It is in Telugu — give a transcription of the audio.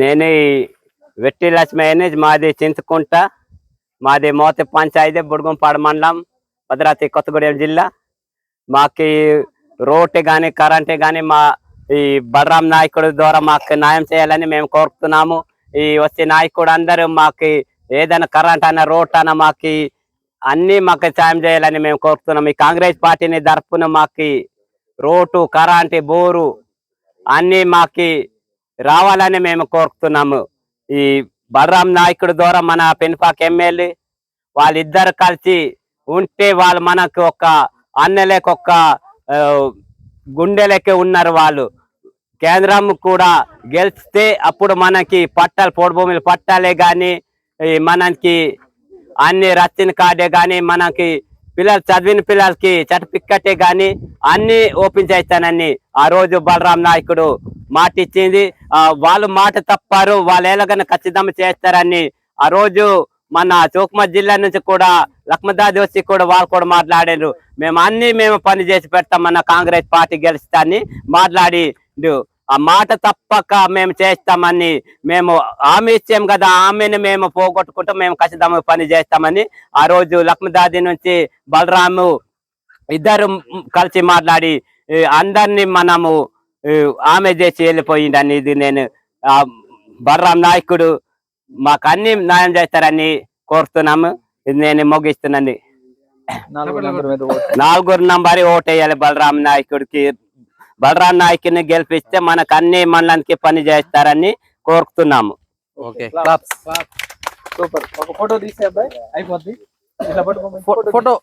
నేను వెట్టి లక్ష్మయ్యని, మాది చింతకుంట, మాది మోత పంచాయతీ బుడుగుంపాడు మండలం, భద్రాద్రి కొత్తగూడెం జిల్లా. మాకు రోడ్డు కానీ కరెంటు కానీ మా ఈ బలరాం నాయకుడి ద్వారా మాకు న్యాయం చేయాలని మేము కోరుతున్నాము. ఈ వచ్చే నాయకుడు అందరూ మాకు ఏదైనా కరెంట్ అన్న రోడ్ అన్న మాకు అన్నీ మాకు సాయం చేయాలని మేము కోరుతున్నాము. ఈ కాంగ్రెస్ పార్టీని తరపున మాకు రోడ్డు కరెంటు బోరు అన్నీ మాకు రావాలని మేము కోరుతున్నాము. ఈ బలరాం నాయకుడి ద్వారా మన పెనుపాక ఎమ్మెల్యే వాళ్ళిద్దరు కలిసి ఉంటే వాళ్ళు మనకు ఒక అన్నలేక ఒక గుండెలకే ఉన్నారు. వాళ్ళు కేంద్రం కూడా గెలిస్తే అప్పుడు మనకి పట్టాలు పోడు భూములు పట్టాలే కానీ మనకి అన్ని రచ్చిన కార్డే కానీ మనకి పిల్లలు చదివిన పిల్లలకి సర్టిఫికెటే కానీ అన్ని ఓపెన్ చేస్తానని ఆ రోజు బలరాం నాయకుడు మాట ఇచ్చింది. వాళ్ళు మాట తప్పారు, వాళ్ళు ఎలాగైనా ఖచ్చితంగా చేస్తారని ఆ రోజు మన చౌకమత్ జిల్లా నుంచి కూడా లక్ష్మదాది వచ్చి కూడా వాళ్ళు కూడా మాట్లాడారు. మేము పని చేసి పెడతాం మన కాంగ్రెస్ పార్టీ గెలుస్తాన్ని మాట్లాడి ఆ మాట తప్పక మేము చేస్తామని మేము హామీ ఇచ్చాం కదా, ఆమెను మేము పోగొట్టుకుంటూ మేము ఖచ్చితంగా పని చేస్తామని ఆ రోజు లక్ష్మదాది నుంచి బలరాము ఇద్దరు కలిసి మాట్లాడి అందరినీ మనము ఆమె చేసి వెళ్ళిపోయిందని ఇది నేను బలరాం నాయకుడు మాకు అన్ని న్యాయం చేస్తారని కోరుతున్నాము. ఇది నేను ముగిస్తున్నాను. 4 నంబర్ ఓటేయాలి బలరాం నాయకుడికి. బలరాం నాయకుడిని గెలిపిస్తే మనకు అన్ని మండలానికి పని చేస్తారని కోరుతున్నాము. సూపర్. ఒక ఫోటో తీసే అబ్బాయి అయిపోద్ది. ఫోటో